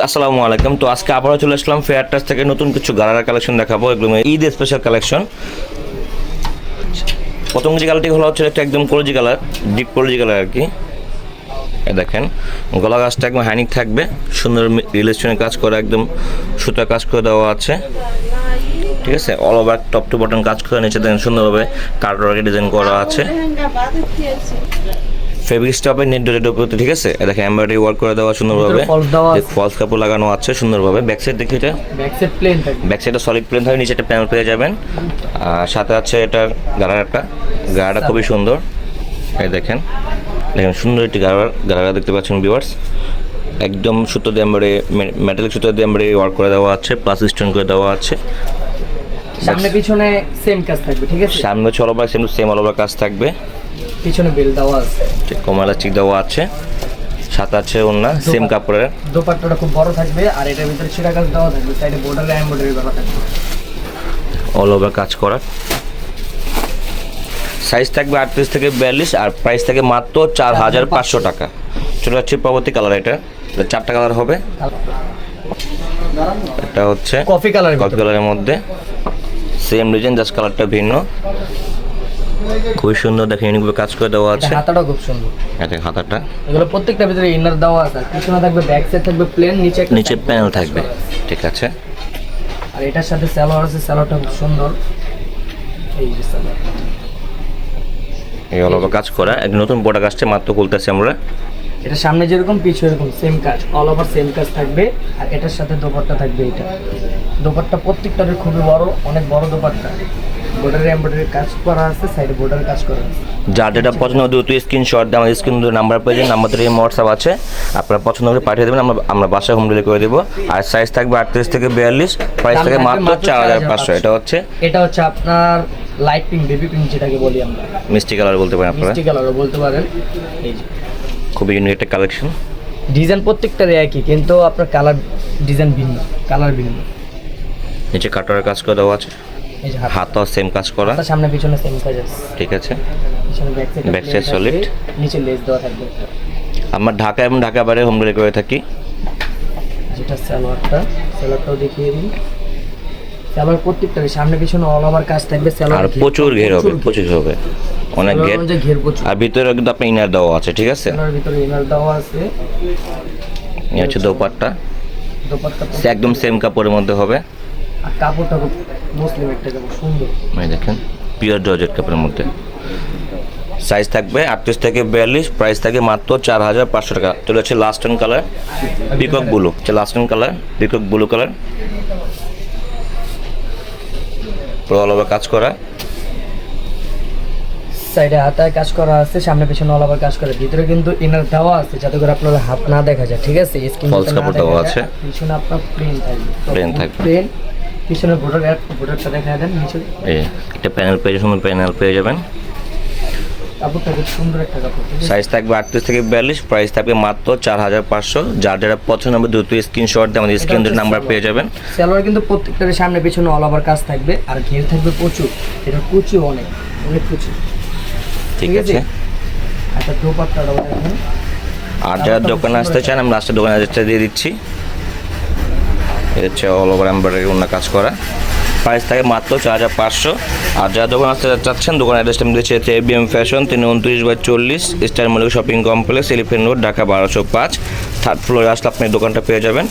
আসসালামু আলাইকুম। তো আজকে আবারও চলে আসলাম ফেয়ার টাচ থেকে নতুন কিছু গারারা কালেকশন দেখাবো। এগুলো ঈদ স্পেশাল কালেকশন। প্রথম যে কালারটি হলো হচ্ছে একটা একদম কলজি কালার, ডিপ কলজি কালার আর কি। দেখেন গলা গাছটা একদম হ্যানিক থাকবে, সুন্দর রিলেশনের কাজ করা, একদম সুতার কাজ করে দেওয়া আছে, ঠিক আছে। All over top two button কাজ করে, নিচে দেখেন সুন্দরভাবে কার্ডওয়ার্কে ডিজাইন করা আছে। ফেব্রিক্সটা হবে নেট ডটের উপরে, ঠিক আছে। দেখেন এমব্রয়ডারি ওয়ার্ক করে দেওয়া সুন্দরভাবে, ফলস কাপড় লাগানো আছে সুন্দরভাবে। ব্যাক সাইড দেখি, এটা ব্যাক সাইড প্লেন থাকবে, ব্যাক সাইডটা সলিড প্লেন থাকবে, নিচে একটা প্যানেল পেয়ে যাবেন। আর সাথে আছে এটার গাড়াটা খুবই সুন্দর। এই দেখেন সুন্দর একটি গাড়া দেখতে পাচ্ছেন ভিউয়ার্স। একদম সুতো দিয়ে এমব্রয়ডারি, মেটালিক সুতো দিয়ে এমব্রয়ডারি ওয়ার্ক করে দেওয়া আছে, প্লাস স্টোন করে দেওয়া আছে। সামনে পিছনে সেম কাজ থাকবে, ঠিক আছে। সামনে হচ্ছে all over same all over কাজ থাকবে, পিছনে বেল দেওয়া আছে, ঠিক কমালাস্টিক দেওয়া আছে। সাথে আছে ওন্না সেম কাপড়ের। দোপাট্টাটা খুব বড় থাকবে, আর এটার ভিতরে ছিটা কাজ দেওয়া থাকবে, সাইডে বর্ডারে এমব্রয়ডারি করা থাকবে, অল ওভার কাজ করা। সাইজ থাকবে 38 থেকে 42, আর প্রাইস থাকে মাত্র 4500 টাকা। চলে যাচ্ছে পরবর্তী কালার। এটা চারটা কালার হবে। এটা হচ্ছে কফি কালারের মধ্যে সেম ডিজাইন, জাস্ট কালারটা ভিন্ন। খুবই সুন্দর, দেখেন ইউনিকভাবে কাজ করে দেওয়া আছে। হাতাটা খুব সুন্দর, এটা হাতাটা। এগুলো প্রত্যেকটা ভিতরে ইনার দেওয়া আছে, পিছনে থাকবে, ব্যাক সাইড থাকবে প্লেন, নিচে প্যানেল থাকবে, ঠিক আছে। আর এটার সাথে সালোয়ার আছে, সালোয়ারটা খুব সুন্দর। এই যে সালোয়ার, এই অল ওভার কাজ করা এক নতুন প্রোডাক্ট আসছে, মাত্র খুলতেছি আমরা। এটা সামনে যেরকম পিছনে এরকম সেম কাজ, অল ওভার সেম কাজ থাকবে। আর এটার সাথে দোপাট্টা থাকবে। এটা দোপাট্টা প্রত্যেকটার খুবই বড়, অনেক বড় দোপাট্টা। বর্ডারে এমব্রয়ডারি কাজ করা আছে, সাইডে বর্ডার কাজ করা আছে। যার যেটা পছন্দ হবে দ্রুত স্ক্রিনশট দিয়ে আমাদের স্ক্রিন নাম্বার পেয়ে যান। আমাদের এই হোয়াটসঅ্যাপ আছে, আপনারা পছন্দ করে পাঠিয়ে দেবেন, আমরা বাসায় হোম ডেলিভারি করে দেবো। আর সাইজ থাকবে 38 থেকে 42, প্রাইস থাকে মাত্র 4500। এটা হচ্ছে আপনার লাইট পিঙ্ক, বেবি পিঙ্ক যেটাকে বলি আমরা, মিষ্টি কালার বলতে পারেন আপনারা, মিষ্টি কালারও বলতে পারেন। এই যে খুবই ইউনিক একটা কালেকশন। ডিজাইন প্রত্যেকটারই একই, কিন্তু আপনার কালার ডিজাইন ভিন্ন, কালার ভিন্ন। নিচে কাটার কাজ করে দেওয়া আছে, এই যে হাতও সেম কাজ করা, সামনে পিছনে সেম কাজ আছে, ঠিক আছে। পিছনে ব্যাক সাইড সলিড, নিচে লেস দেওয়া থাকবে। আমরা ঢাকা এবং ঢাকা বাইরে হোম ডেলিভারি করে থাকি। যেটা সালোয়ারটাও দেখিয়ে দিই। সালোয়ার প্রত্যেকটারই সামনে পিছনে অল ওভার কাজ থাকবে। সালোয়ার আর প্রচুর ঘের হবে, অনেক ঘের প্রচুর। আর ভিতরে কিন্তু আপনার ইনার দেওয়া আছে, ঠিক আছে। সালোয়ার ভিতরে ইনার দেওয়া আছে। এই হচ্ছে দোপাট্টা একদম সেম কাপড়ের মধ্যে হবে। আর কাপড়টা খুব মুসলিম একটা কাপড়, সুন্দর। এই দেখেন পিওর জর্জেট কাপড়ের মধ্যে। সাইজ থাকবে 38 থেকে 42, প্রাইস থাকে মাত্র 4500 টাকা। চলে হচ্ছে last on colour, peacock blue. Last on colour peacock blue colour, পুরো অল ওভার কাজ করা, সাইডে হাতায় কাজ করা আছে, সামনে পিছনে অল ওভার কাজ করা। ভিতরে কিন্তু ইনার দেওয়া আছে যাতে করে আপনার হাত না দেখা যায়, ঠিক আছে। ফলস কাপড় দেওয়া আছে, পিছনে আপনার প্লেন থাকবে, প্লেন। পিছনে বর্ডারটা দেখা দেন, নিচে এই একটা প্যানেল পেয়ে সুন্দর প্যানেল পেয়ে যাবেন। কাপড়টা খুব সুন্দর একটা কাপড়। সাইজ থাকবে 38 থেকে 42, প্রাইস থাকবে মাত্র 4500। যার যারা পছন্দ হবে দ্রুত স্ক্রিনশট দিয়ে আমাদের স্ক্রিনের নাম্বার পেয়ে যাবেন। সালোয়ার কিন্তু প্রত্যেকটার সামনে পিছনে অল ওভার কাজ থাকবে, আর ঘের থাকবে প্রচুর। এটা কুচি অনেক কুচি, ঠিক আছে। একটা দোপাট্টাটাও দেখেন। আর যারা দোকানে আসতে চান, আমি লাস্টের দোকানে অ্যাড্রেসটা দিয়ে দিচ্ছি। এটা হচ্ছে অল ওভার এমব্রয়ডারি অন্য কাজ করা, প্রাইস থাকে মাত্র 4500। আর যারা দোকানে আসতে চাচ্ছেন, দোকানের অ্যাড্রেসটা আমি দিচ্ছি হচ্ছে ABM fashion 329/40 star Mallick shopping complex, elephant road, Dhaka 1205। Third ফ্লোরে আসলে আপনি দোকানটা পেয়ে যাবেন।